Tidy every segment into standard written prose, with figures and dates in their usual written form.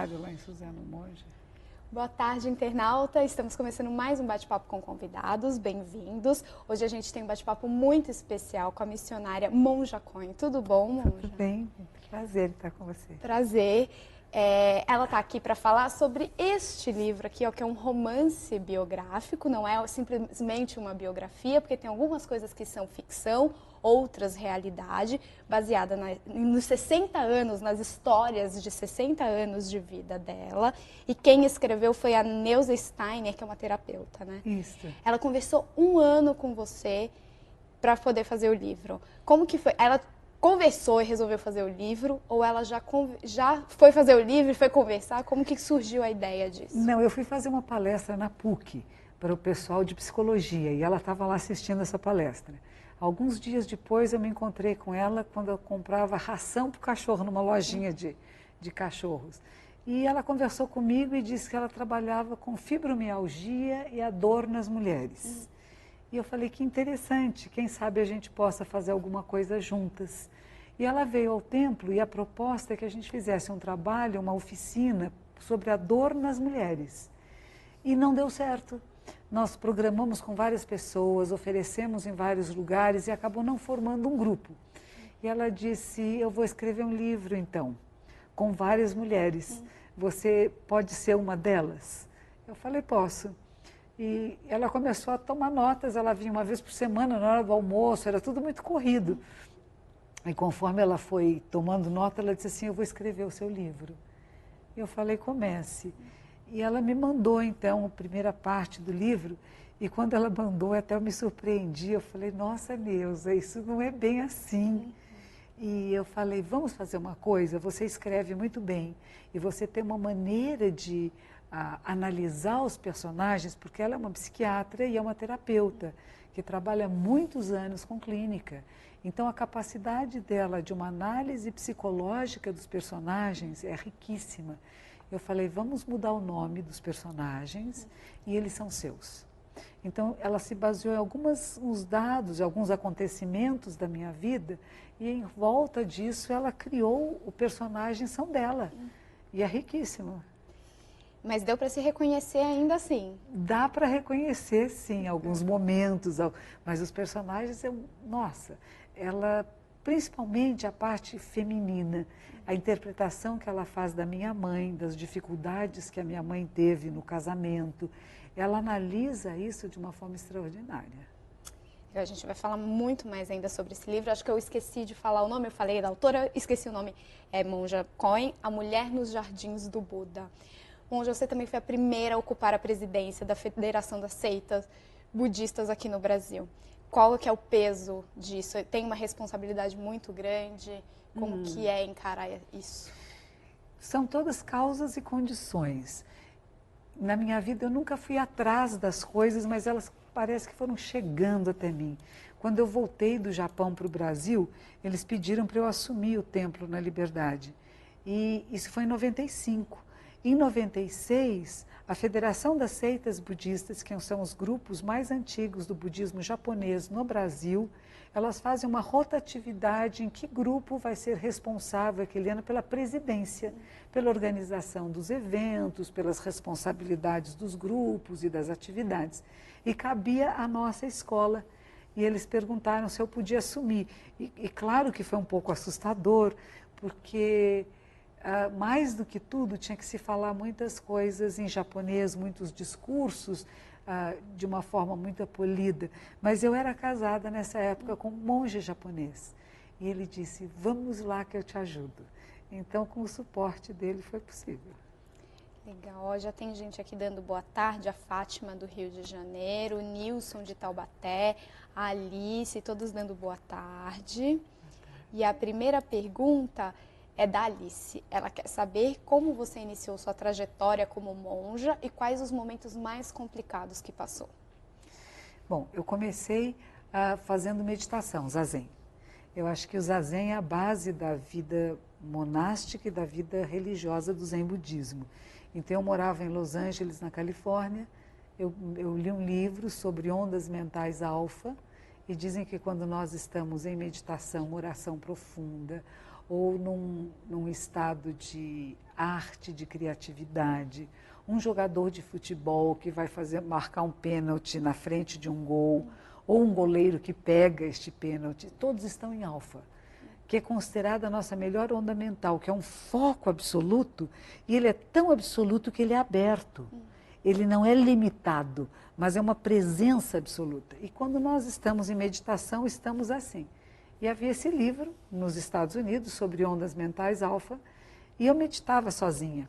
horário lá em Suzano Monge. Boa tarde, internauta. Estamos começando mais um bate-papo com convidados. Bem-vindos. Hoje a gente tem um bate-papo muito especial com a missionária Monja Cohen. Tudo bom, Monja? Tudo bem. Prazer estar com você. Prazer. Ela está aqui para falar sobre este livro aqui, ó, que é um romance biográfico, não é simplesmente uma biografia, porque tem algumas coisas que são ficção, outras realidade, baseada nos 60 anos, nas histórias de 60 anos de vida dela. E quem escreveu foi a Neuza Steiner, que é uma terapeuta, né? Isso. Ela conversou 1 ano com você para poder fazer o livro. Como que foi? Ela conversou e resolveu fazer o livro, ou ela já foi fazer o livro e foi conversar? Como que surgiu a ideia disso? Não, eu fui fazer uma palestra na PUC para o pessoal de psicologia e ela estava lá assistindo essa palestra. Alguns dias depois eu me encontrei com ela quando eu comprava ração para o cachorro numa lojinha de cachorros. E ela conversou comigo e disse que ela trabalhava com fibromialgia e a dor nas mulheres. E eu falei que interessante, quem sabe a gente possa fazer alguma coisa juntas. E ela veio ao templo e a proposta é que a gente fizesse um trabalho, uma oficina sobre a dor nas mulheres. E não deu certo. Nós programamos com várias pessoas, oferecemos em vários lugares e acabou não formando um grupo. E ela disse, eu vou escrever um livro então, com várias mulheres. Você pode ser uma delas? Eu falei, posso. E ela começou a tomar notas, ela vinha uma vez por semana na hora do almoço, era tudo muito corrido. E conforme ela foi tomando nota, ela disse assim, eu vou escrever o seu livro. Eu falei, comece. E ela me mandou, então, a primeira parte do livro, e quando ela mandou, até eu me surpreendi, eu falei, nossa, Neuza, isso não é bem assim. E eu falei, vamos fazer uma coisa, você escreve muito bem, e você tem uma maneira de analisar os personagens, porque ela é uma psiquiatra e é uma terapeuta, que trabalha muitos anos com clínica. Então, a capacidade dela de uma análise psicológica dos personagens é riquíssima. Eu falei, vamos mudar o nome dos personagens e eles são seus. Então, ela se baseou em uns dados, alguns acontecimentos da minha vida e em volta disso ela criou o personagem são dela. E é riquíssimo. Mas deu para se reconhecer ainda assim? Dá para reconhecer, sim, alguns momentos, mas os personagens, nossa, ela, principalmente a parte feminina, a interpretação que ela faz da minha mãe, das dificuldades que a minha mãe teve no casamento, ela analisa isso de uma forma extraordinária. A gente vai falar muito mais ainda sobre esse livro. Acho que eu esqueci de falar o nome, eu falei da autora, esqueci o nome. É Monja Cohen, A Mulher nos Jardins do Buda. Monja, você também foi a primeira a ocupar a presidência da Federação das Seitas Budistas aqui no Brasil. Qual que é o peso disso? Tem uma responsabilidade muito grande? Como que é encarar isso? São todas causas e condições. Na minha vida eu nunca fui atrás das coisas, mas elas parece que foram chegando até mim. Quando eu voltei do Japão para o Brasil, eles pediram para eu assumir o Templo na Liberdade. E isso foi em 95. Em 96, a Federação das Seitas Budistas, que são os grupos mais antigos do budismo japonês no Brasil, elas fazem uma rotatividade em que grupo vai ser responsável aquele ano pela presidência, pela organização dos eventos, pelas responsabilidades dos grupos e das atividades. E cabia à nossa escola. E eles perguntaram se eu podia assumir. E claro que foi um pouco assustador, porque mais do que tudo tinha que se falar muitas coisas em japonês, muitos discursos, de uma forma muito polida. Mas eu era casada nessa época com um monge japonês. E ele disse, vamos lá que eu te ajudo. Então, com o suporte dele, foi possível. Legal, ó, já tem gente aqui dando boa tarde, a Fátima do Rio de Janeiro, o Nilson de Taubaté, a Alice, todos dando boa tarde. E a primeira pergunta é da Alice. Ela quer saber como você iniciou sua trajetória como monja e quais os momentos mais complicados que passou. Bom, eu comecei fazendo meditação, zazen. Eu acho que o zazen é a base da vida monástica e da vida religiosa do Zen budismo. Então, eu morava em Los Angeles, na Califórnia, eu li um livro sobre ondas mentais alfa, e dizem que quando nós estamos em meditação, oração profunda, ou num estado de arte, de criatividade. Um jogador de futebol que vai marcar um pênalti na frente de um gol, ou um goleiro que pega este pênalti, todos estão em alfa, que é considerada a nossa melhor onda mental, que é um foco absoluto, e ele é tão absoluto que ele é aberto. Ele não é limitado, mas é uma presença absoluta. E quando nós estamos em meditação, estamos assim. E havia esse livro nos Estados Unidos sobre ondas mentais alfa, e eu meditava sozinha.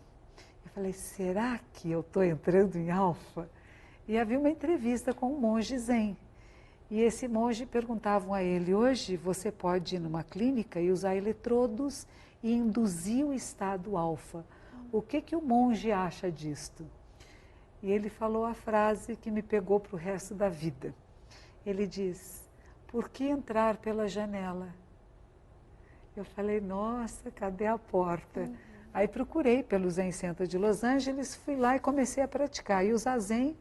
Eu falei, será que eu estou entrando em alfa? E havia uma entrevista com um monge zen. E esse monge perguntavam a ele, hoje você pode ir numa clínica e usar eletrodos e induzir o estado alfa. O que o monge acha disto? E ele falou a frase que me pegou para o resto da vida. Ele diz, por que entrar pela janela? Eu falei, nossa, cadê a porta? Aí procurei pelo Zen Center de Los Angeles, fui lá e comecei a praticar. E o Zazen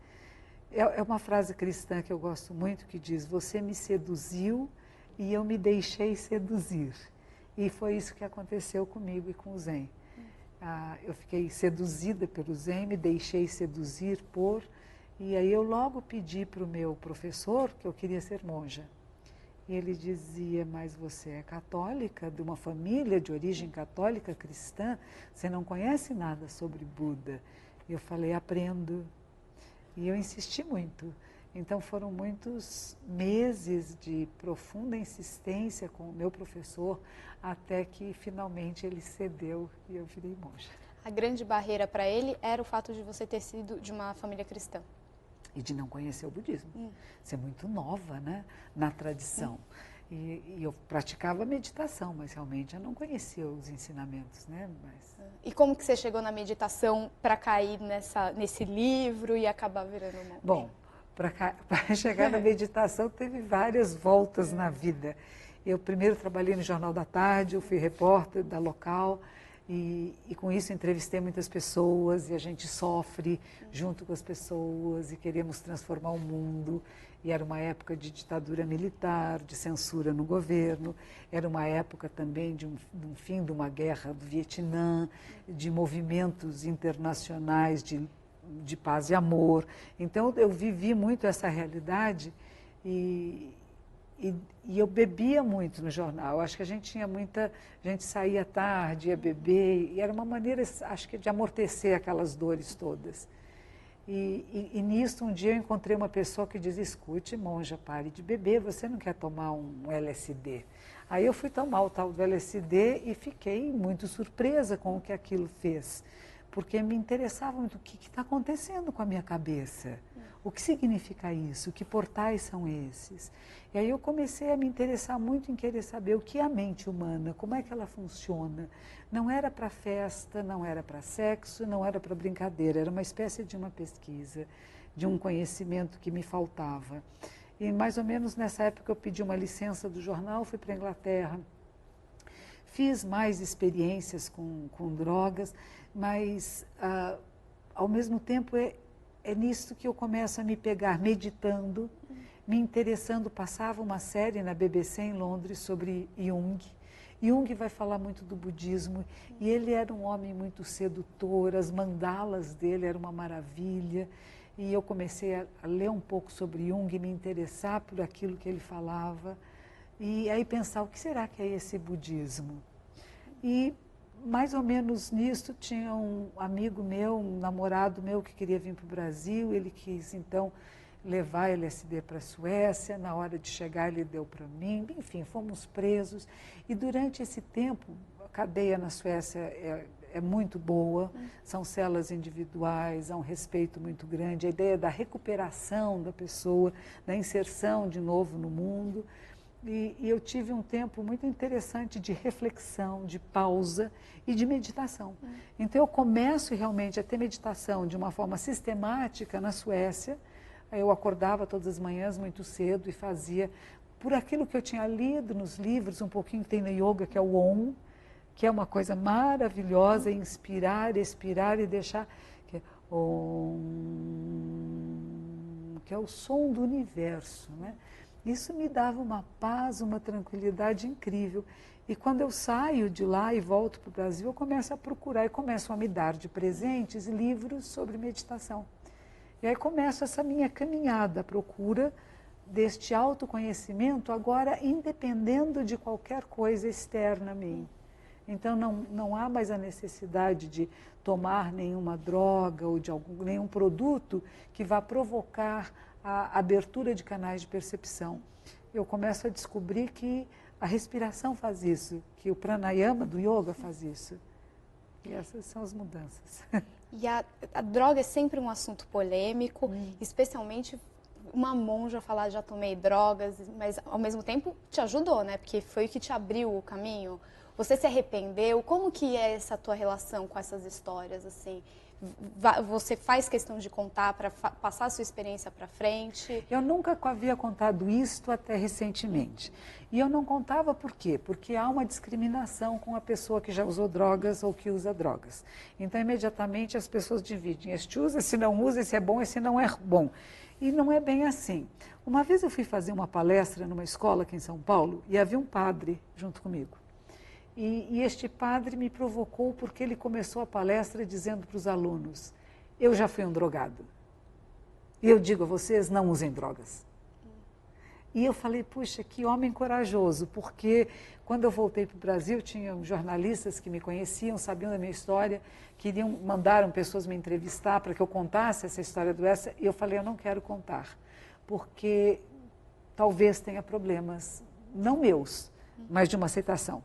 é uma frase cristã que eu gosto muito, que diz, você me seduziu e eu me deixei seduzir. E foi isso que aconteceu comigo e com o Zen. Eu fiquei seduzida pelo Zen, me deixei seduzir por... E aí eu logo pedi para o meu professor que eu queria ser monja. E ele dizia, mas você é católica, de uma família de origem católica cristã, você não conhece nada sobre Buda. E eu falei, aprendo. E eu insisti muito. Então foram muitos meses de profunda insistência com o meu professor, até que finalmente ele cedeu e eu virei monja. A grande barreira para ele era o fato de você ter sido de uma família cristã. E de não conhecer o budismo. Ser muito nova, né, na tradição. E eu praticava meditação, mas realmente eu não conhecia os ensinamentos, né? E como que você chegou na meditação para cair nesse livro e acabar virando monge? Bom, para chegar na meditação teve várias voltas na vida. Eu primeiro trabalhei no Jornal da Tarde, eu fui repórter da Local, e com isso entrevistei muitas pessoas e a gente sofre junto com as pessoas e queremos transformar o mundo. E era uma época de ditadura militar, de censura no governo, era uma época também de um fim de uma guerra do Vietnã, de movimentos internacionais de paz e amor. Então eu vivi muito essa realidade e eu bebia muito no jornal. Eu acho que a gente saía tarde, ia beber, e era uma maneira, acho que, de amortecer aquelas dores todas. E nisso, um dia eu encontrei uma pessoa que diz, escute, monja, pare de beber, você não quer tomar um LSD? Aí eu fui tomar o tal do LSD e fiquei muito surpresa com o que aquilo fez, porque me interessava muito o que está acontecendo com a minha cabeça. O que significa isso? Que portais são esses? E aí eu comecei a me interessar muito em querer saber o que é a mente humana, como é que ela funciona. Não era para festa, não era para sexo, não era para brincadeira, era uma espécie de uma pesquisa, de um conhecimento que me faltava. E mais ou menos nessa época eu pedi uma licença do jornal, fui para a Inglaterra, fiz mais experiências com drogas, mas ao mesmo tempo é nisso que eu começo a me pegar, meditando, me interessando. Passava uma série na BBC em Londres sobre Jung. Jung vai falar muito do budismo e ele era um homem muito sedutor, as mandalas dele eram uma maravilha. E eu comecei a ler um pouco sobre Jung, me interessar por aquilo que ele falava. E aí pensar, o que será que é esse budismo? E mais ou menos nisso tinha um amigo meu, um namorado meu que queria vir para o Brasil, ele quis então levar LSD para a Suécia, na hora de chegar ele deu para mim, enfim, fomos presos. E durante esse tempo, a cadeia na Suécia é muito boa, são celas individuais, há um respeito muito grande, a ideia da recuperação da pessoa, da inserção de novo no mundo. E eu tive um tempo muito interessante de reflexão, de pausa e de meditação. Então eu começo realmente a ter meditação de uma forma sistemática na Suécia. Eu acordava todas as manhãs muito cedo e fazia, por aquilo que eu tinha lido nos livros, um pouquinho que tem no yoga, que é o Om, que é uma coisa maravilhosa, inspirar, expirar e deixar, que é Om, que é o som do universo, né? Isso me dava uma paz, uma tranquilidade incrível. E quando eu saio de lá e volto para o Brasil, eu começo a procurar e começo a me dar de presentes livros sobre meditação. E aí começa essa minha caminhada à procura deste autoconhecimento, agora independendo de qualquer coisa externa a mim. Então não há mais a necessidade de tomar nenhuma droga ou de nenhum produto que vá provocar a abertura de canais de percepção. Eu começo a descobrir que a respiração faz isso, que o pranayama do yoga faz isso. E essas são as mudanças. E a droga é sempre um assunto polêmico, especialmente uma monja falar já tomei drogas, mas ao mesmo tempo te ajudou, né? Porque foi o que te abriu o caminho. Você se arrependeu? Como que é essa tua relação com essas histórias, assim? Você faz questão de contar para passar a sua experiência para frente? Eu nunca havia contado isto até recentemente. E eu não contava por quê? Porque há uma discriminação com a pessoa que já usou drogas ou que usa drogas. Então, imediatamente as pessoas dividem. Este usa, esse não usa, esse é bom, esse não é bom. E não é bem assim. Uma vez eu fui fazer uma palestra numa escola aqui em São Paulo e havia um padre junto comigo. E este padre me provocou porque ele começou a palestra dizendo para os alunos: eu já fui um drogado. E eu digo a vocês, não usem drogas. E eu falei, puxa, que homem corajoso, porque quando eu voltei para o Brasil, tinham jornalistas que me conheciam, sabiam da minha história, mandaram pessoas me entrevistar para que eu contasse essa história do essa, e eu falei, eu não quero contar, porque talvez tenha problemas, não meus, mas de uma aceitação.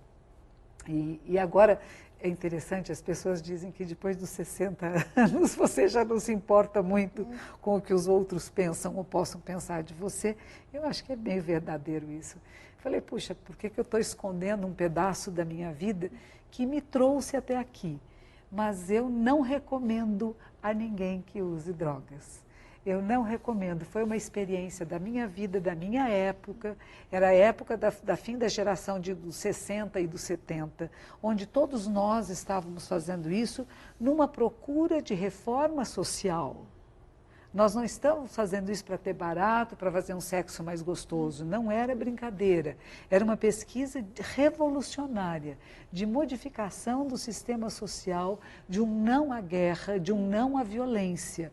E agora é interessante, as pessoas dizem que depois dos 60 anos você já não se importa muito com o que os outros pensam ou possam pensar de você. Eu acho que é bem verdadeiro isso. Falei, puxa, por que eu estou escondendo um pedaço da minha vida que me trouxe até aqui? Mas eu não recomendo a ninguém que use drogas. Eu não recomendo, foi uma experiência da minha vida, da minha época, era a época da fim da geração dos 60 e dos 70, onde todos nós estávamos fazendo isso numa procura de reforma social. Nós não estamos fazendo isso para ter barato, para fazer um sexo mais gostoso, não era brincadeira, era uma pesquisa revolucionária, de modificação do sistema social, de um não à guerra, de um não à violência.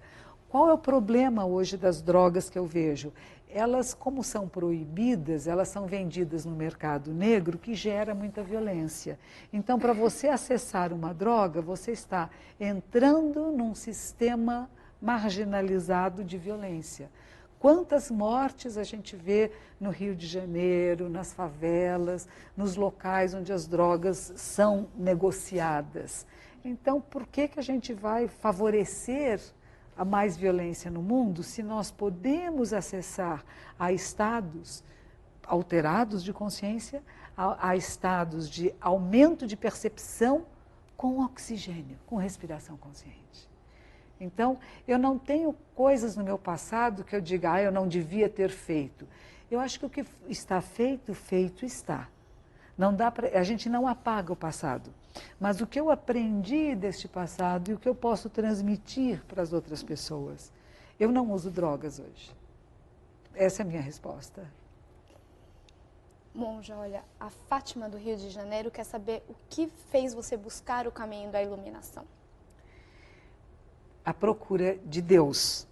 Qual é o problema hoje das drogas que eu vejo? Elas, como são proibidas, elas são vendidas no mercado negro, que gera muita violência. Então, para você acessar uma droga, você está entrando num sistema marginalizado de violência. Quantas mortes a gente vê no Rio de Janeiro, nas favelas, nos locais onde as drogas são negociadas. Então, por que a gente vai favorecer a mais violência no mundo, se nós podemos acessar a estados alterados de consciência, a estados de aumento de percepção com oxigênio, com respiração consciente. Então, eu não tenho coisas no meu passado que eu diga, eu não devia ter feito. Eu acho que o que está feito, feito está. Não dá pra, a gente não apaga o passado. Mas o que eu aprendi deste passado e o que eu posso transmitir para as outras pessoas. Eu não uso drogas hoje. Essa é a minha resposta. Monja, olha, a Fátima do Rio de Janeiro quer saber o que fez você buscar o caminho da iluminação. A procura de Deus.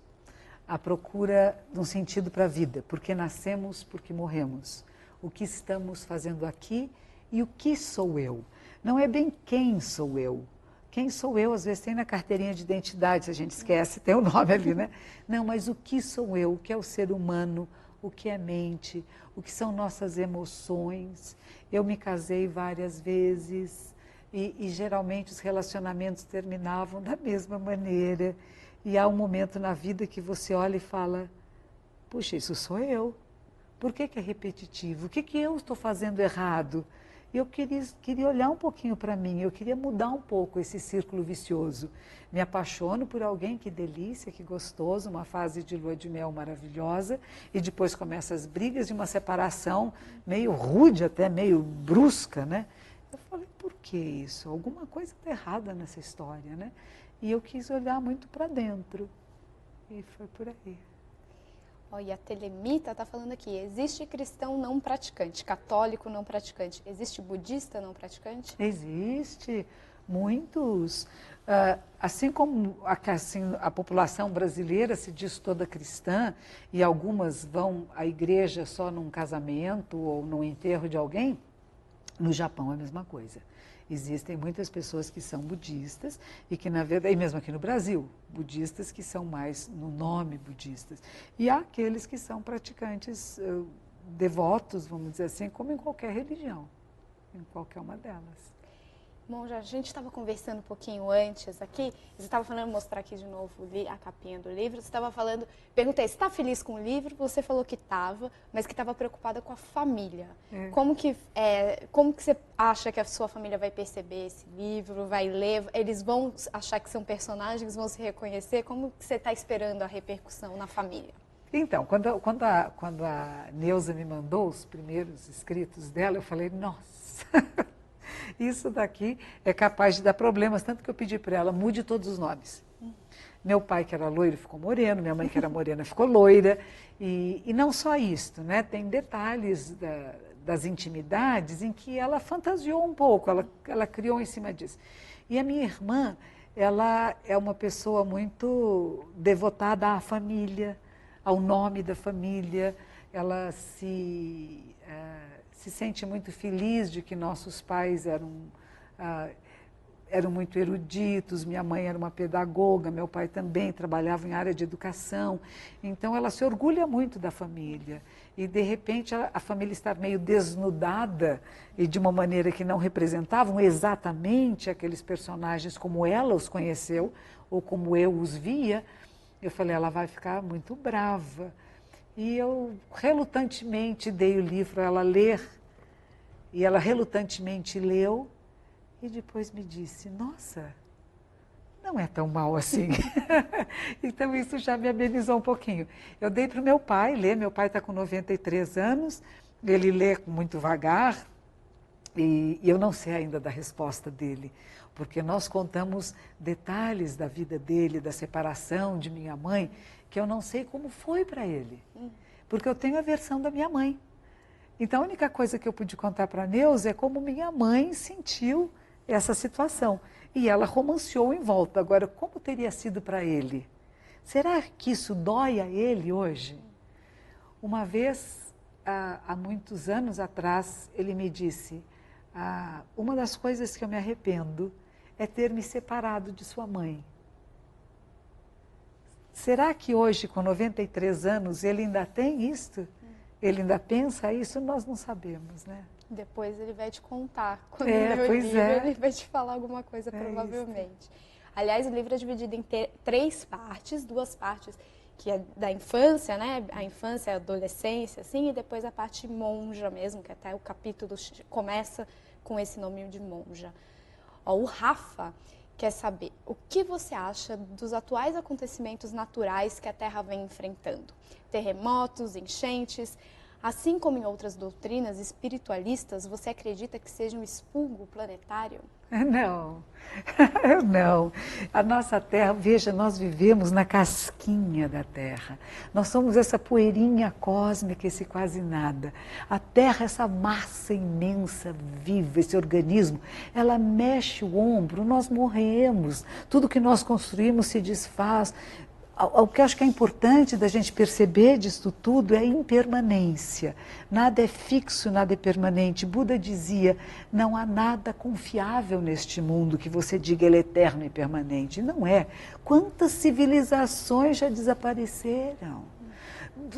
A procura de um sentido para a vida. Porque nascemos, porque morremos. O que estamos fazendo aqui e o que sou eu. Não é bem quem sou eu. Quem sou eu, às vezes tem na carteirinha de identidade, se a gente esquece, tem o nome ali, né? Não, mas o que sou eu, o que é o ser humano, o que é mente, o que são nossas emoções. Eu me casei várias vezes e geralmente os relacionamentos terminavam da mesma maneira. E há um momento na vida que você olha e fala, puxa, isso sou eu. Por que é repetitivo? O que eu estou fazendo errado? Eu queria olhar um pouquinho para mim, eu queria mudar um pouco esse círculo vicioso. Me apaixono por alguém, que delícia, que gostoso, uma fase de lua de mel maravilhosa, e depois começam as brigas de uma separação meio rude, até meio brusca, né? Eu falei, por que isso? Alguma coisa está errada nessa história, né? E eu quis olhar muito para dentro, e foi por aí. Olha, a Telemita está falando aqui, existe cristão não praticante, católico não praticante, existe budista não praticante? Existe, muitos. Assim como a população brasileira se diz toda cristã e algumas vão à igreja só num casamento ou no enterro de alguém, no Japão é a mesma coisa. Existem muitas pessoas que são budistas e que, na verdade, e mesmo aqui no Brasil, budistas que são mais no nome budistas. E há aqueles que são praticantes devotos, vamos dizer assim, como em qualquer religião, em qualquer uma delas. Bom, a gente estava conversando um pouquinho antes aqui, você estava falando, mostrar aqui de novo a capinha do livro, você estava falando, perguntei, você está feliz com o livro? Você falou que estava, mas que estava preocupada com a família. Como que você acha que a sua família vai perceber esse livro, vai ler, eles vão achar que são personagens, vão se reconhecer? Como que você está esperando a repercussão na família? Então, quando a Neuza me mandou os primeiros escritos dela, eu falei, nossa... Isso daqui é capaz de dar problemas, tanto que eu pedi para ela, mude todos os nomes. Meu pai, que era loiro, ficou moreno, minha mãe, que era morena, ficou loira. E não só isso, né? Tem detalhes das intimidades em que ela fantasiou um pouco, ela criou em cima disso. E a minha irmã, ela é uma pessoa muito devotada à família, ao nome da família, ela se sente muito feliz de que nossos pais eram muito eruditos, minha mãe era uma pedagoga, meu pai também trabalhava em área de educação, então ela se orgulha muito da família e de repente a família estar meio desnudada e de uma maneira que não representavam exatamente aqueles personagens como ela os conheceu ou como eu os via, eu falei, ela vai ficar muito brava. E eu relutantemente dei o livro a ela ler, e ela relutantemente leu, e depois me disse, nossa, não é tão mal assim. Então isso já me amenizou um pouquinho. Eu dei para o meu pai ler, meu pai está com 93 anos, ele lê muito vagar, e eu não sei ainda da resposta dele, porque nós contamos detalhes da vida dele, da separação de minha mãe, que eu não sei como foi para ele, porque eu tenho a versão da minha mãe. Então a única coisa que eu pude contar para a Neuza é como minha mãe sentiu essa situação. E ela romanceou em volta. Agora, como teria sido para ele? Será que isso dói a ele hoje? Uma vez, há muitos anos atrás, ele me disse, uma das coisas que eu me arrependo é ter me separado de sua mãe. Será que hoje, com 93 anos, ele ainda tem isto? Ele ainda pensa isso? Nós não sabemos, né? Depois ele vai te contar. Quando ele ler o livro, ele vai te falar alguma coisa, provavelmente. Isso. Aliás, o livro é dividido em 3 partes, 2 partes que é da infância, né? A infância, a adolescência, assim, e depois a parte monja mesmo, que até o capítulo começa com esse nome de monja. O Rafa quer saber o que você acha dos atuais acontecimentos naturais que a Terra vem enfrentando. Terremotos, enchentes, assim como em outras doutrinas espiritualistas, você acredita que seja um expurgo planetário? Não, eu não. A nossa Terra, veja, nós vivemos na casquinha da Terra. Nós somos essa poeirinha cósmica, esse quase nada. A Terra, essa massa imensa, viva, esse organismo, ela mexe o ombro, nós morremos. Tudo que nós construímos se desfaz. O que eu acho que é importante da gente perceber disso tudo é a impermanência. Nada é fixo, nada é permanente. Buda dizia, não há nada confiável neste mundo que você diga ele é eterno e permanente. Não é. Quantas civilizações já desapareceram?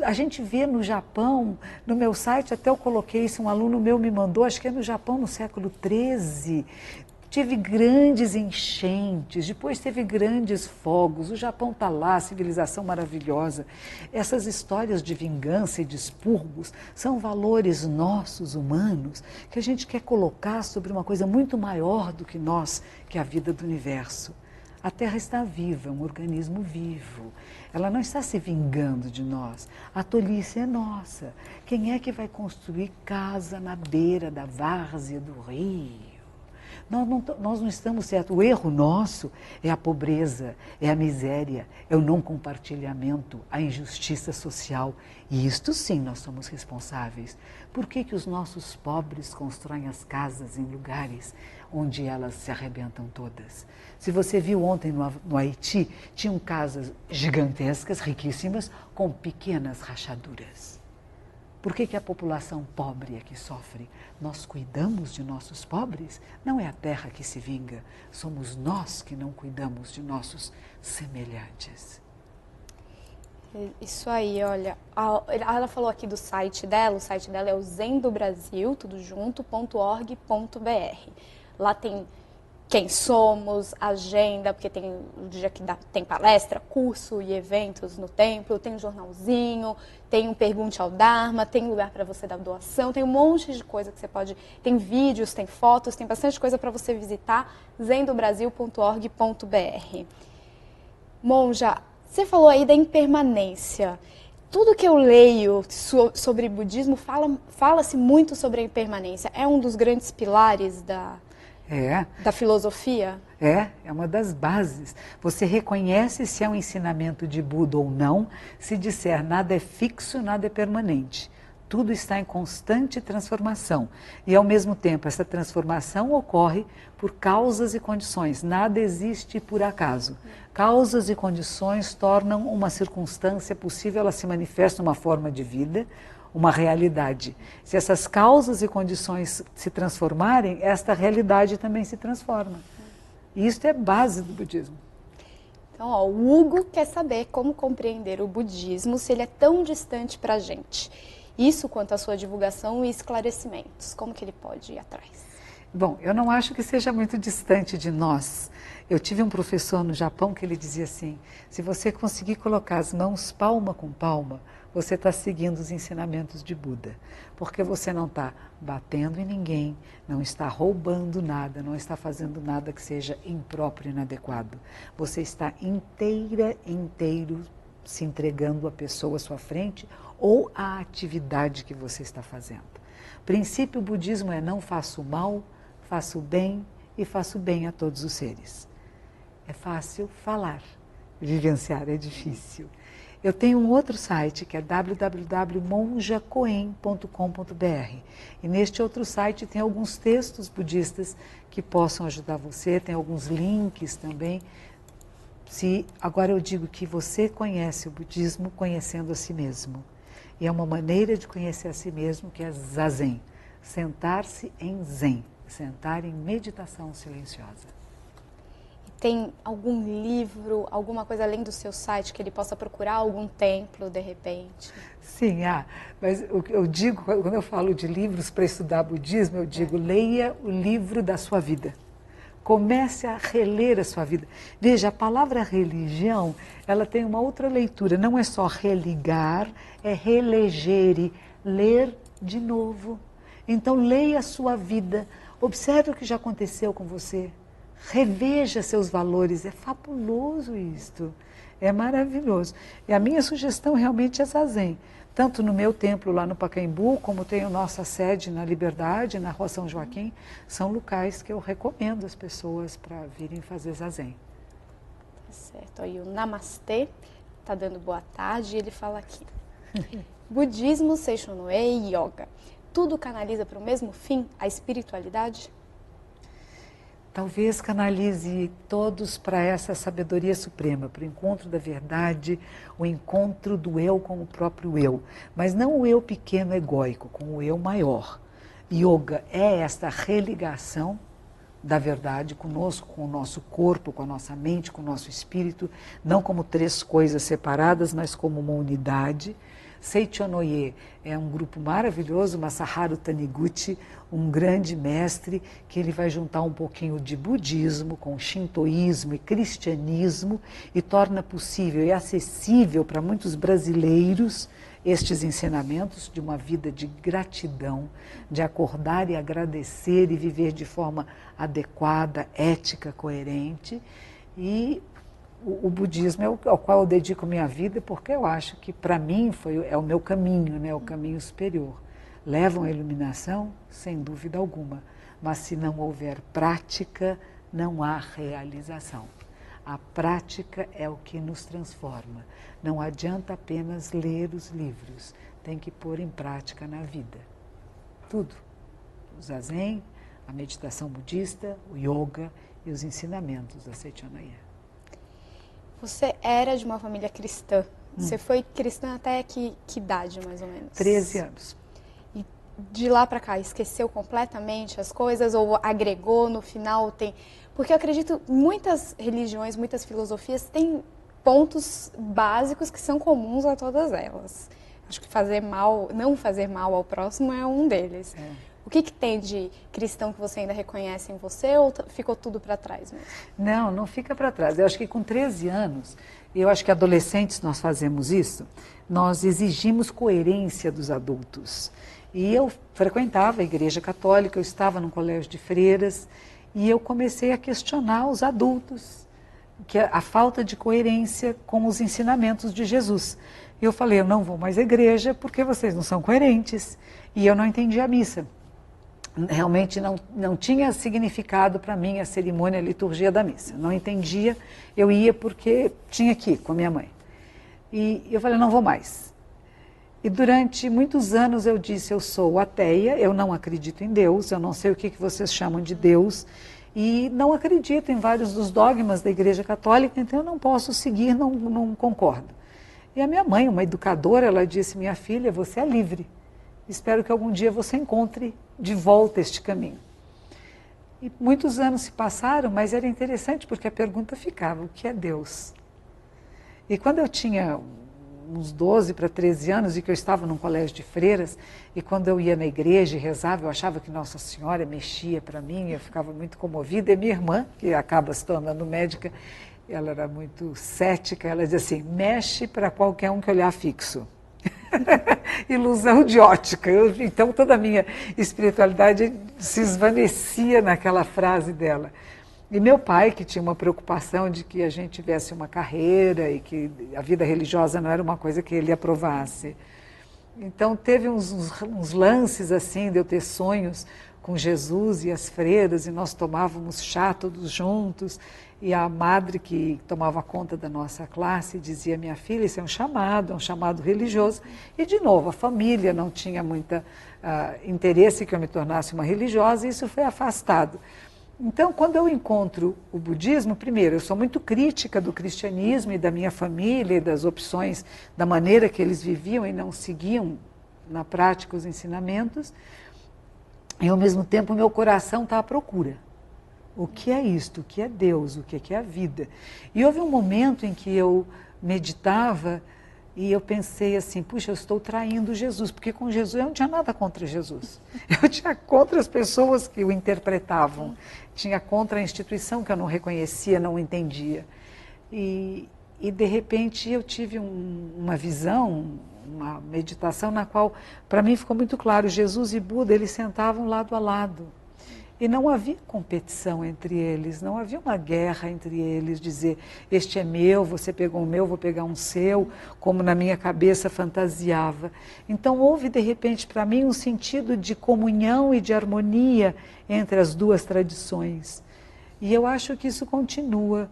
A gente vê no Japão, no meu site até eu coloquei isso, um aluno meu me mandou, acho que é no Japão no século XIII, teve grandes enchentes, depois teve grandes fogos, o Japão está lá, civilização maravilhosa. Essas histórias de vingança e de expurgos são valores nossos, humanos, que a gente quer colocar sobre uma coisa muito maior do que nós, que é a vida do universo. A Terra está viva, é um organismo vivo. Ela não está se vingando de nós. A tolice é nossa. Quem é que vai construir casa na beira da várzea do rio? Nós não estamos certos. O erro nosso é a pobreza, é a miséria, é o não compartilhamento, a injustiça social. E isto sim nós somos responsáveis. Por que que os nossos pobres constroem as casas em lugares onde elas se arrebentam todas? Se você viu ontem no Haiti, tinham casas gigantescas, riquíssimas, com pequenas rachaduras. Por que que a população pobre é que sofre? Nós cuidamos de nossos pobres? Não é a terra que se vinga, somos nós que não cuidamos de nossos semelhantes. Isso aí, olha, ela falou aqui do site dela, o site dela é o zendobrasil, tudo junto, .org.br. Lá tem quem somos, agenda, porque tem o dia que tem palestra, curso e eventos no templo, tem um jornalzinho, tem um Pergunte ao Dharma, tem lugar para você dar doação, tem um monte de coisa que você pode, tem vídeos, tem fotos, tem bastante coisa para você visitar, zendobrasil.org.br. Monja, você falou aí da impermanência. Tudo que eu leio sobre budismo fala-se muito sobre a impermanência. É um dos grandes pilares da filosofia? É uma das bases. Você reconhece se é um ensinamento de Buda ou não, se disser nada é fixo, nada é permanente. Tudo está em constante transformação. E, ao mesmo tempo, essa transformação ocorre por causas e condições. Nada existe por acaso. Causas e condições tornam uma circunstância possível, ela se manifesta numa forma de vida, uma realidade. Se essas causas e condições se transformarem, esta realidade também se transforma. E isso é base do budismo. Então, o Hugo quer saber como compreender o budismo se ele é tão distante para a gente. Isso quanto à sua divulgação e esclarecimentos. Como que ele pode ir atrás? Bom, eu não acho que seja muito distante de nós. Eu tive um professor no Japão que ele dizia assim, se você conseguir colocar as mãos palma com palma, você está seguindo os ensinamentos de Buda. Porque você não está batendo em ninguém, não está roubando nada, não está fazendo nada que seja impróprio e inadequado. Você está inteiro se entregando à pessoa à sua frente ou à atividade que você está fazendo. O princípio budismo é não faço mal, faço bem e faço bem a todos os seres. É fácil falar, vivenciar é difícil. Eu tenho um outro site que é www.monjacoen.com.br e neste outro site tem alguns textos budistas que possam ajudar você, tem alguns links também. Agora eu digo que você conhece o budismo conhecendo a si mesmo. E é uma maneira de conhecer a si mesmo que é zazen, sentar-se em zen, sentar em meditação silenciosa. Tem algum livro, alguma coisa além do seu site que ele possa procurar, algum templo de repente? Sim, mas o que eu digo, quando eu falo de livros para estudar budismo, eu digo leia o livro da sua vida. Comece a reler a sua vida. Veja, a palavra religião, ela tem uma outra leitura. Não é só religar, é relegere, ler de novo. Então, leia a sua vida. Observe o que já aconteceu com você. Reveja seus valores. É fabuloso isto. É maravilhoso. E a minha sugestão realmente é zazen. Tanto no meu templo lá no Pacaembu, como tenho nossa sede na Liberdade, na Rua São Joaquim, são locais que eu recomendo às pessoas para virem fazer zazen. Tá certo. Aí o Namastê está dando boa tarde e ele fala aqui. Budismo, Seishonoe e Yoga. Tudo canaliza para o mesmo fim, a espiritualidade? Talvez canalize todos para essa sabedoria suprema, para o encontro da verdade, o encontro do eu com o próprio eu. Mas não o eu pequeno egóico, com o eu maior. Yoga é esta religação da verdade conosco, com o nosso corpo, com a nossa mente, com o nosso espírito, não como três coisas separadas, mas como uma unidade. Seichonoye é um grupo maravilhoso, Masaharu Taniguchi, um grande mestre, que ele vai juntar um pouquinho de budismo com shintoísmo e cristianismo e torna possível e acessível para muitos brasileiros estes ensinamentos de uma vida de gratidão, de acordar e agradecer e viver de forma adequada, ética, coerente. E o budismo é ao qual eu dedico minha vida, porque eu acho que, para mim, é o meu caminho, né? O caminho superior. Levam à iluminação? Sem dúvida alguma. mas se não houver prática, não há realização. A prática é o que nos transforma. Não adianta apenas ler os livros, tem que pôr em prática na vida. Tudo. O zazen, a meditação budista, o yoga e os ensinamentos da Seichanaya. Você era de uma família cristã. Você foi cristã até que idade, mais ou menos? 13 anos. E de lá para cá, esqueceu completamente as coisas ou agregou no final? Porque eu acredito muitas religiões, muitas filosofias têm pontos básicos que são comuns a todas elas. Acho que não fazer mal ao próximo é um deles. O que tem de cristão que você ainda reconhece em você ou ficou tudo para trás mesmo? Não fica para trás. Eu acho que com 13 anos, eu acho que adolescentes nós fazemos isso, nós exigimos coerência dos adultos. E eu frequentava a igreja católica, eu estava num colégio de freiras e eu comecei a questionar os adultos, que a falta de coerência com os ensinamentos de Jesus. E eu falei, eu não vou mais à igreja porque vocês não são coerentes. E eu não entendi a missa. Realmente não tinha significado para mim a cerimônia, a liturgia da missa. Não entendia, eu ia porque tinha que ir com a minha mãe. E eu falei, não vou mais. E durante muitos anos eu disse, eu sou ateia, eu não acredito em Deus, eu não sei o que vocês chamam de Deus, e não acredito em vários dos dogmas da Igreja Católica, então eu não posso seguir, não concordo. E a minha mãe, uma educadora, ela disse, minha filha, você é livre. Espero que algum dia você encontre de volta este caminho. E muitos anos se passaram, mas era interessante porque a pergunta ficava, o que é Deus? E quando eu tinha uns 12 para 13 anos e que eu estava num colégio de freiras, e quando eu ia na igreja e rezava, eu achava que Nossa Senhora mexia para mim, eu ficava muito comovida, e minha irmã, que acaba se tornando médica, ela era muito cética, ela dizia assim, mexe para qualquer um que olhar fixo. Ilusão de ótica. Então toda a minha espiritualidade se esvanecia naquela frase dela. E meu pai, que tinha uma preocupação de que a gente tivesse uma carreira e que a vida religiosa não era uma coisa que ele aprovasse. Então teve uns lances assim de eu ter sonhos com Jesus e as freiras, e nós tomávamos chá todos juntos, e a madre que tomava conta da nossa classe dizia, minha filha, isso é um chamado religioso, e de novo, a família não tinha muito interesse que eu me tornasse uma religiosa, e isso foi afastado. Então, quando eu encontro o budismo, primeiro, eu sou muito crítica do cristianismo e da minha família, e das opções, da maneira que eles viviam e não seguiam na prática os ensinamentos, e ao mesmo tempo meu coração está à procura. O que é isto? O que é Deus? O que é a vida? E houve um momento em que eu meditava e eu pensei assim, puxa, eu estou traindo Jesus, porque com Jesus eu não tinha nada contra Jesus. Eu tinha contra as pessoas que o interpretavam, tinha contra a instituição que eu não reconhecia, não entendia. E de repente eu tive uma visão, uma meditação na qual, para mim ficou muito claro, Jesus e Buda, eles sentavam lado a lado. E não havia competição entre eles, não havia uma guerra entre eles, dizer, este é meu, você pegou o meu, vou pegar um seu, como na minha cabeça fantasiava. Então houve, de repente, para mim, um sentido de comunhão e de harmonia entre as duas tradições. E eu acho que isso continua.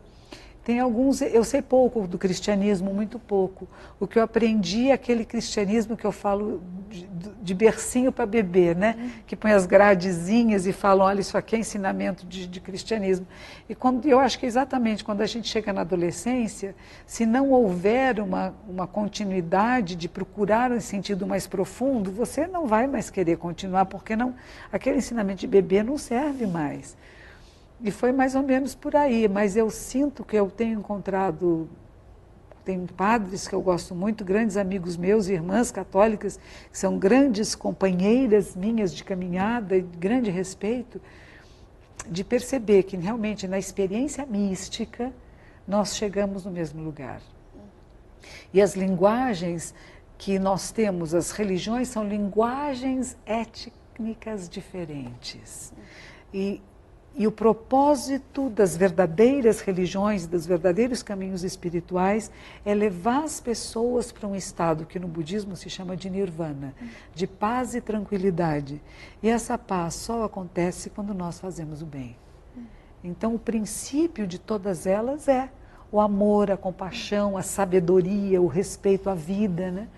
Tem alguns, eu sei pouco do cristianismo, muito pouco. O que eu aprendi é aquele cristianismo que eu falo de bercinho para bebê, né? Que põe as gradezinhas e falam, olha, isso aqui é ensinamento de cristianismo. E eu acho que exatamente quando a gente chega na adolescência, se não houver uma continuidade de procurar um sentido mais profundo, você não vai mais querer continuar, porque aquele ensinamento de bebê não serve mais. E foi mais ou menos por aí, mas eu sinto que eu tenho encontrado, tem padres que eu gosto muito, grandes amigos meus, irmãs católicas, que são grandes companheiras minhas de caminhada e de grande respeito, de perceber que realmente na experiência mística nós chegamos no mesmo lugar. E as linguagens que nós temos, as religiões, são linguagens étnicas diferentes. E E o propósito das verdadeiras religiões, dos verdadeiros caminhos espirituais, é levar as pessoas para um estado que no budismo se chama de nirvana, de paz e tranquilidade. E essa paz só acontece quando nós fazemos o bem. Então, o princípio de todas elas é o amor, a compaixão, a sabedoria, o respeito à vida, né?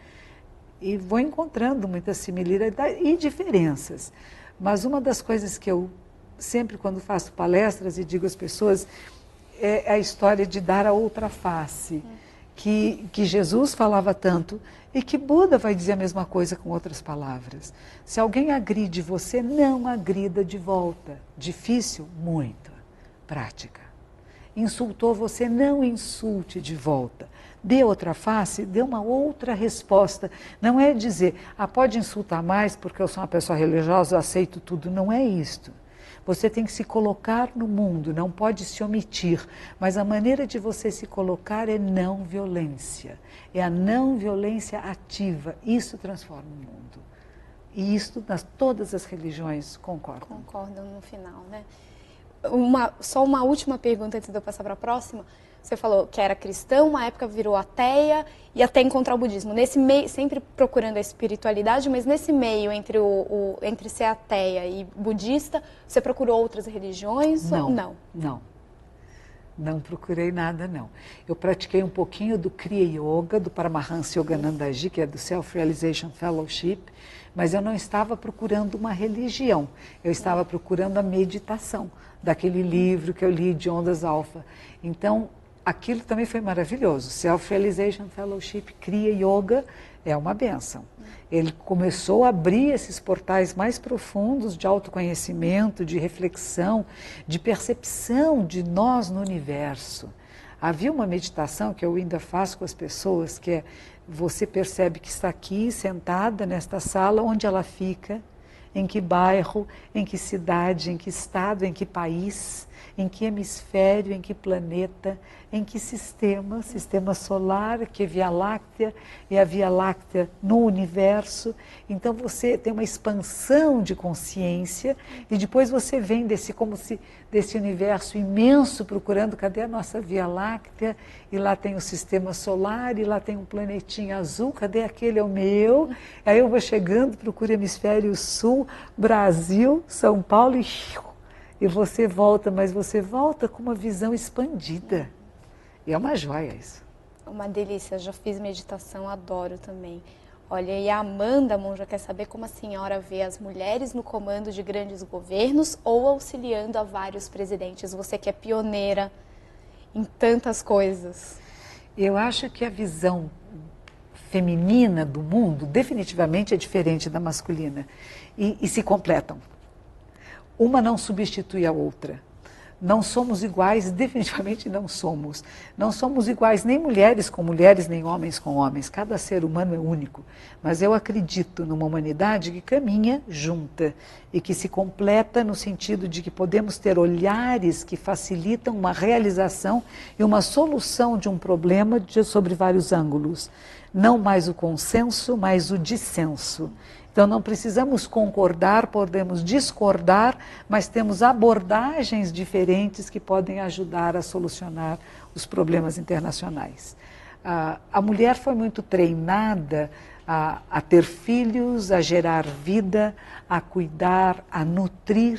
E vou encontrando muitas similaridades e diferenças. Mas uma das coisas que eu sempre, quando faço palestras e digo às pessoas, é a história de dar a outra face, que Jesus falava tanto e que Buda vai dizer a mesma coisa com outras palavras. Se alguém agride você, não agrida de volta. Difícil? Muito. Prática. Insultou você, não insulte de volta. Dê outra face, dê uma outra resposta. Não é dizer, pode insultar mais porque eu sou uma pessoa religiosa, eu aceito tudo. Não é isto. Você tem que se colocar no mundo, não pode se omitir. Mas a maneira de você se colocar é não violência. É a não violência ativa. Isso transforma o mundo. E isso todas as religiões concordam. Concordam no final, né? Só uma última pergunta antes de eu passar para a próxima. Você falou que era cristão, uma época virou ateia e até encontrar o budismo. Nesse meio, sempre procurando a espiritualidade, mas nesse meio entre ser ateia e budista, você procurou outras religiões? Não. Não procurei nada, não. Eu pratiquei um pouquinho do Kriya Yoga, do Paramahansa Yoganandaji, que é do Self-Realization Fellowship, mas eu não estava procurando uma religião, eu estava procurando a meditação, daquele livro que eu li de Ondas Alfa. Então, aquilo também foi maravilhoso. Self-Realization Fellowship, Kriya Yoga, é uma bênção. Ele começou a abrir esses portais mais profundos de autoconhecimento, de reflexão, de percepção de nós no universo. Havia uma meditação que eu ainda faço com as pessoas, que é, você percebe que está aqui, sentada nesta sala, onde ela fica, em que bairro, em que cidade, em que estado, em que país, em que hemisfério, em que planeta, em que sistema solar, que é Via Láctea, e a Via Láctea no universo. Então você tem uma expansão de consciência e depois você vem desse universo imenso procurando cadê a nossa Via Láctea, e lá tem o sistema solar, e lá tem um planetinha azul, cadê aquele? É o meu. Aí eu vou chegando, procuro hemisfério sul, Brasil, São Paulo e você volta, mas você volta com uma visão expandida. E é uma joia isso. Uma delícia, já fiz meditação, adoro também. Olha, e a Amanda Monja quer saber como a senhora vê as mulheres no comando de grandes governos ou auxiliando a vários presidentes. Você que é pioneira em tantas coisas. Eu acho que a visão feminina do mundo definitivamente é diferente da masculina. E se completam. Uma não substitui a outra. Não somos iguais, definitivamente não somos. Não somos iguais nem mulheres com mulheres, nem homens com homens. Cada ser humano é único. Mas eu acredito numa humanidade que caminha junta e que se completa no sentido de que podemos ter olhares que facilitam uma realização e uma solução de um problema sobre vários ângulos. Não mais o consenso, mas o dissenso. Então não precisamos concordar, podemos discordar, mas temos abordagens diferentes que podem ajudar a solucionar os problemas internacionais. A mulher foi muito treinada a ter filhos, a gerar vida, a cuidar, a nutrir.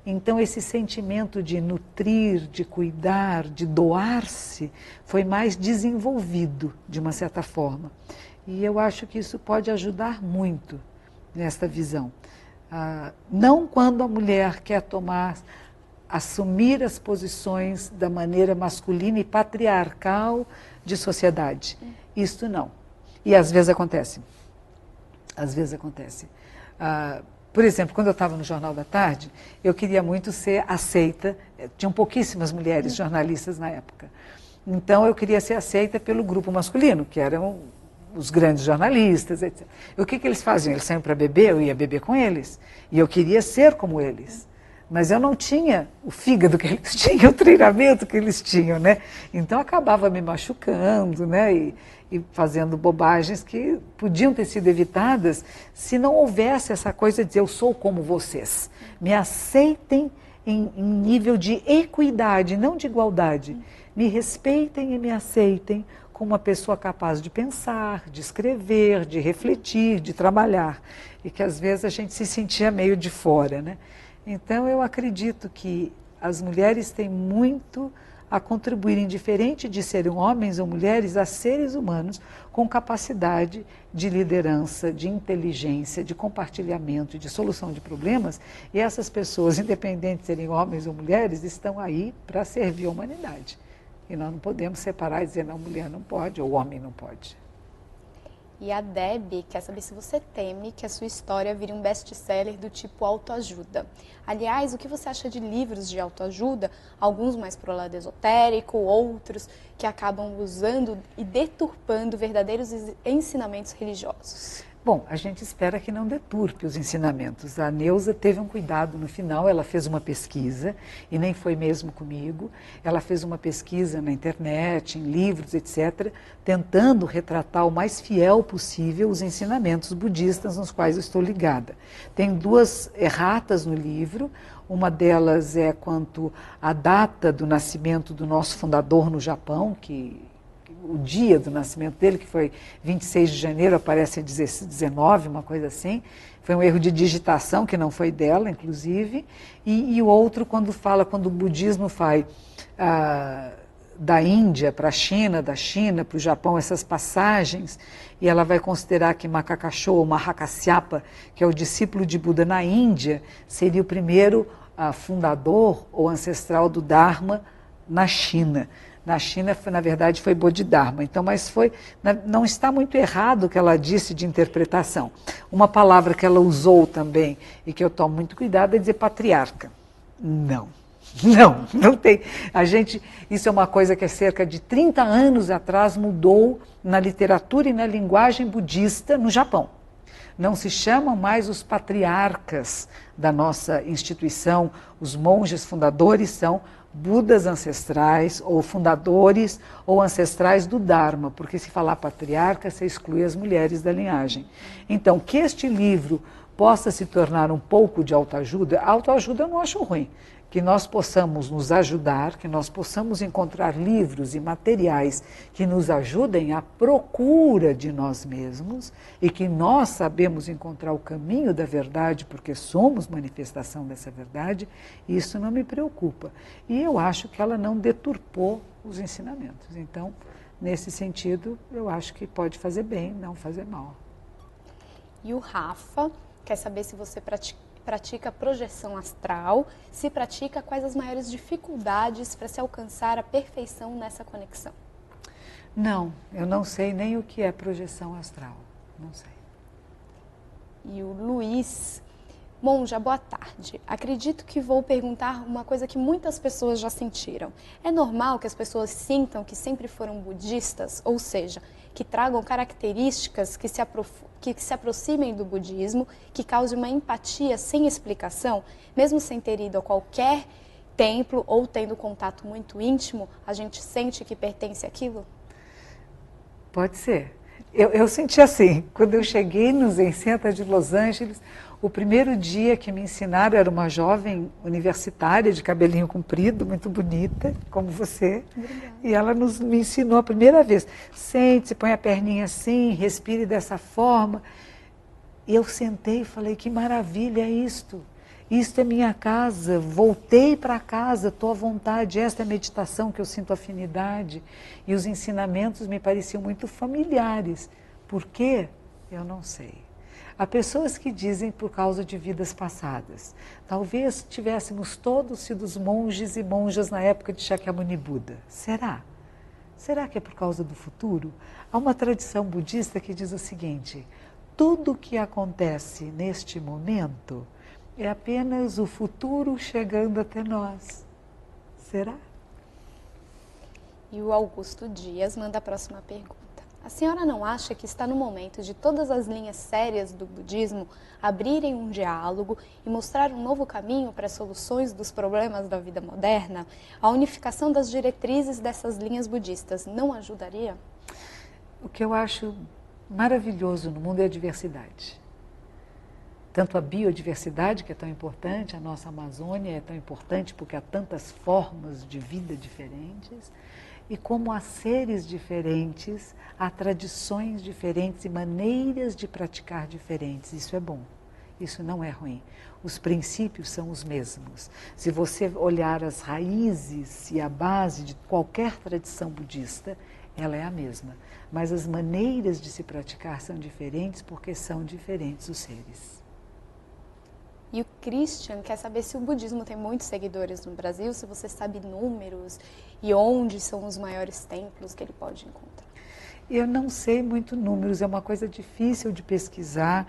Então esse sentimento de nutrir, de cuidar, de doar-se, foi mais desenvolvido de uma certa forma. E eu acho que isso pode ajudar muito nesta visão. Não quando a mulher quer assumir as posições da maneira masculina e patriarcal de sociedade. Isto não. E às vezes acontece. Às vezes acontece. Por exemplo, quando eu estava no Jornal da Tarde, eu queria muito ser aceita, tinham pouquíssimas mulheres jornalistas na época. Então eu queria ser aceita pelo grupo masculino, que eram os grandes jornalistas, etc. E o que eles faziam? Eles saíam para beber, eu ia beber com eles. E eu queria ser como eles. Mas eu não tinha o fígado que eles tinham, o treinamento que eles tinham, né? Então acabava me machucando, né? E fazendo bobagens que podiam ter sido evitadas se não houvesse essa coisa de dizer, eu sou como vocês. Me aceitem em nível de equidade, não de igualdade. Me respeitem e me aceitem como uma pessoa capaz de pensar, de escrever, de refletir, de trabalhar. E que às vezes a gente se sentia meio de fora, né? Então eu acredito que as mulheres têm muito a contribuir, indiferente de serem homens ou mulheres, a seres humanos com capacidade de liderança, de inteligência, de compartilhamento, de solução de problemas. E essas pessoas, independente de serem homens ou mulheres, estão aí para servir a humanidade. E nós não podemos separar e dizer, não, mulher não pode ou homem não pode. E a Deb quer saber se você teme que a sua história vire um best-seller do tipo autoajuda. Aliás, o que você acha de livros de autoajuda, alguns mais pro lado esotérico, outros que acabam usando e deturpando verdadeiros ensinamentos religiosos? Bom, a gente espera que não deturpe os ensinamentos. A Neuza teve um cuidado no final, ela fez uma pesquisa, e nem foi mesmo comigo, ela fez uma pesquisa na internet, em livros, etc., tentando retratar o mais fiel possível os ensinamentos budistas nos quais eu estou ligada. Tem 2 erratas no livro, uma delas é quanto à data do nascimento do nosso fundador no Japão, que o dia do nascimento dele, que foi 26 de janeiro, aparece 19, uma coisa assim. Foi um erro de digitação, que não foi dela, inclusive. E o outro, quando o budismo faz da Índia para a China, da China para o Japão, essas passagens, e ela vai considerar que Makakasho, ou Mahakasyapa, que é o discípulo de Buda na Índia, seria o primeiro fundador ou ancestral do Dharma na China. Na China, na verdade, foi Bodhidharma. Então, mas não está muito errado o que ela disse de interpretação. Uma palavra que ela usou também, e que eu tomo muito cuidado, é dizer patriarca. Não tem. Isso é uma coisa que há cerca de 30 anos atrás mudou na literatura e na linguagem budista no Japão. Não se chamam mais os patriarcas da nossa instituição, os monges fundadores são Budas ancestrais, ou fundadores, ou ancestrais do Dharma, porque se falar patriarca, você exclui as mulheres da linhagem. Então, que este livro possa se tornar um pouco de autoajuda eu não acho ruim. Que nós possamos nos ajudar, que nós possamos encontrar livros e materiais que nos ajudem à procura de nós mesmos e que nós sabemos encontrar o caminho da verdade porque somos manifestação dessa verdade, isso não me preocupa. E eu acho que ela não deturpou os ensinamentos. Então, nesse sentido, eu acho que pode fazer bem, não fazer mal. E o Rafa quer saber se você pratica projeção astral, se pratica, quais as maiores dificuldades para se alcançar a perfeição nessa conexão? Não, eu não sei nem o que é projeção astral, não sei. E o Luiz, monja, boa tarde. Acredito que vou perguntar uma coisa que muitas pessoas já sentiram. É normal que as pessoas sintam que sempre foram budistas, ou seja, que tragam características que se aproximem do budismo, que cause uma empatia sem explicação, mesmo sem ter ido a qualquer templo ou tendo contato muito íntimo, a gente sente que pertence àquilo? Pode ser. Eu senti assim, quando eu cheguei no Zen Center de Los Angeles, o primeiro dia que me ensinaram, era uma jovem universitária de cabelinho comprido, muito bonita, como você. Obrigada. E ela me ensinou a primeira vez. Sente-se, põe a perninha assim, respire dessa forma. E eu sentei e falei, que maravilha é isto. Isto é minha casa, voltei para casa, estou à vontade, esta é a meditação que eu sinto afinidade. E os ensinamentos me pareciam muito familiares. Por quê? Eu não sei. Há pessoas que dizem por causa de vidas passadas. Talvez tivéssemos todos sido monges e monjas na época de Shakyamuni Buda. Será? Será que é por causa do futuro? Há uma tradição budista que diz o seguinte, tudo o que acontece neste momento é apenas o futuro chegando até nós. Será? E o Augusto Dias manda a próxima pergunta. A senhora não acha que está no momento de todas as linhas sérias do budismo abrirem um diálogo e mostrar um novo caminho para as soluções dos problemas da vida moderna? A unificação das diretrizes dessas linhas budistas não ajudaria? O que eu acho maravilhoso no mundo é a diversidade. tanto a biodiversidade, que é tão importante, a nossa Amazônia é tão importante porque há tantas formas de vida diferentes, e como há seres diferentes, há tradições diferentes e maneiras de praticar diferentes. Isso é bom, isso não é ruim. Os princípios são os mesmos. Se você olhar as raízes e a base de qualquer tradição budista, ela é a mesma. Mas as maneiras de se praticar são diferentes porque são diferentes os seres. E o Christian quer saber se o budismo tem muitos seguidores no Brasil, se você sabe números e onde são os maiores templos que ele pode encontrar. Eu não sei muito números, é uma coisa difícil de pesquisar.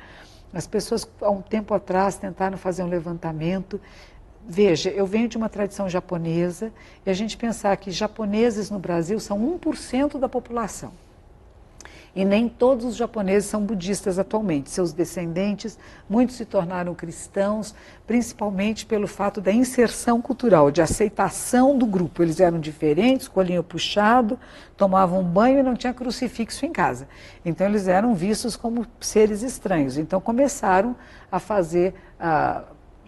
As pessoas, há um tempo atrás, tentaram fazer um levantamento. Veja, eu venho de uma tradição japonesa e a gente pensar que japoneses no Brasil são 1% da população. E nem todos os japoneses são budistas atualmente. Seus descendentes, muitos se tornaram cristãos, principalmente pelo fato da inserção cultural, de aceitação do grupo. Eles eram diferentes, colinho puxado, tomavam banho e não tinha crucifixo em casa. Então eles eram vistos como seres estranhos. Então começaram a fazer,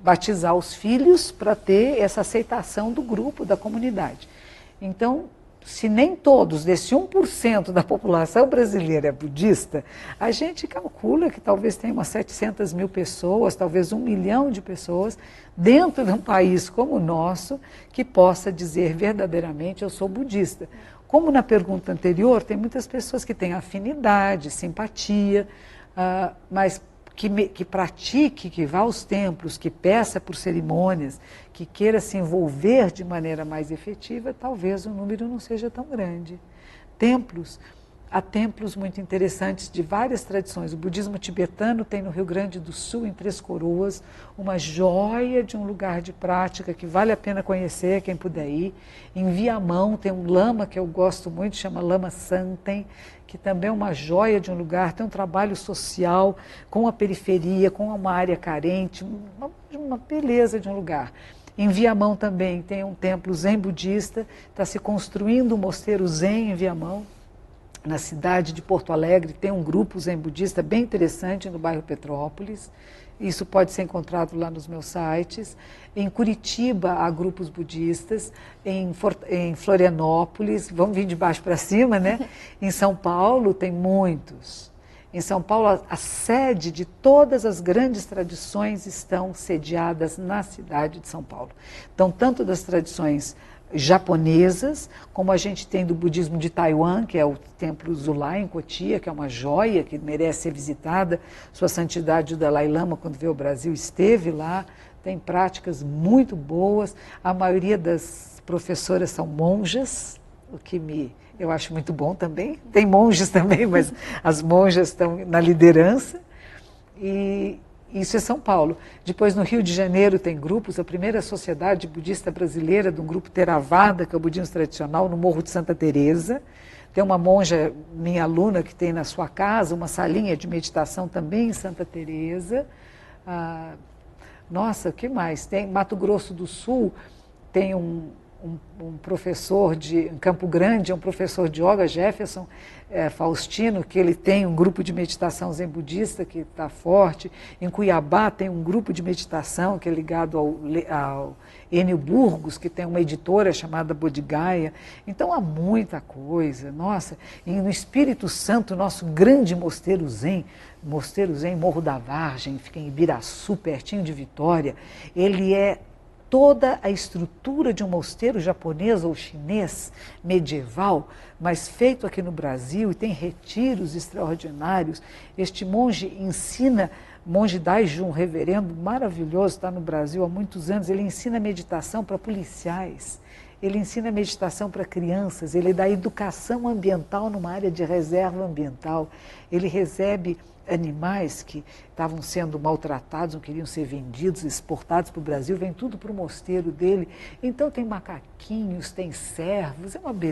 batizar os filhos para ter essa aceitação do grupo, da comunidade. Então, se nem todos, desse 1% da população brasileira é budista, a gente calcula que talvez tenha umas 700 mil pessoas, talvez 1 milhão de pessoas, dentro de um país como o nosso, que possa dizer verdadeiramente, eu sou budista. Como na pergunta anterior, tem muitas pessoas que têm afinidade, simpatia, mas que pratique, que vá aos templos, que peça por cerimônias, que queira se envolver de maneira mais efetiva, talvez o número não seja tão grande. Há templos muito interessantes de várias tradições. O budismo tibetano tem no Rio Grande do Sul, em Três Coroas, uma joia de um lugar de prática que vale a pena conhecer, quem puder ir. Em Viamão tem um lama que eu gosto muito, chama Lama Santen, que também é uma joia de um lugar, tem um trabalho social com a periferia, com uma área carente, uma beleza de um lugar. Em Viamão também tem um templo zen budista, está se construindo um mosteiro zen em Viamão. Na cidade de Porto Alegre tem um grupo zen budista bem interessante no bairro Petrópolis. Isso pode ser encontrado lá nos meus sites. Em Curitiba há grupos budistas, em Florianópolis, vamos vir de baixo para cima, né? Em São Paulo tem muitos. Em São Paulo a sede de todas as grandes tradições estão sediadas na cidade de São Paulo. Então, tanto das tradições japonesas, como a gente tem do budismo de Taiwan, que é o templo Zulai em Cotia, que é uma joia que merece ser visitada. Sua Santidade o Dalai Lama, quando veio ao Brasil, esteve lá, tem práticas muito boas. A maioria das professoras são monjas, o que eu acho muito bom também. Tem monges também, mas as monjas estão na liderança. E isso é São Paulo. Depois, no Rio de Janeiro, tem grupos. A primeira sociedade budista brasileira, de um grupo Theravada, que é o budismo tradicional, no Morro de Santa Teresa. Tem uma monja, minha aluna, que tem na sua casa uma salinha de meditação também em Santa Teresa. Nossa, o que mais? Tem Mato Grosso do Sul, tem um professor em Campo Grande, é um professor de yoga, Jefferson Faustino, que ele tem um grupo de meditação zen budista que está forte. Em Cuiabá tem um grupo de meditação que é ligado ao Enio Burgos, que tem uma editora chamada Bodhigaya. Então há muita coisa. Nossa, e no Espírito Santo, nosso grande Mosteiro Zen, Morro da Vargem, fica em Ibiraçu, pertinho de Vitória, ele é toda a estrutura de um mosteiro japonês ou chinês medieval, mas feito aqui no Brasil, e tem retiros extraordinários. Este monge ensina, monge Daijun, um reverendo maravilhoso, está no Brasil há muitos anos, ele ensina meditação para policiais, ele ensina meditação para crianças, ele dá educação ambiental numa área de reserva ambiental, ele recebe animais que estavam sendo maltratados, não queriam ser vendidos, exportados para o Brasil, vem tudo para o mosteiro dele. Então tem macaquinhos, tem cervos, é uma beleza.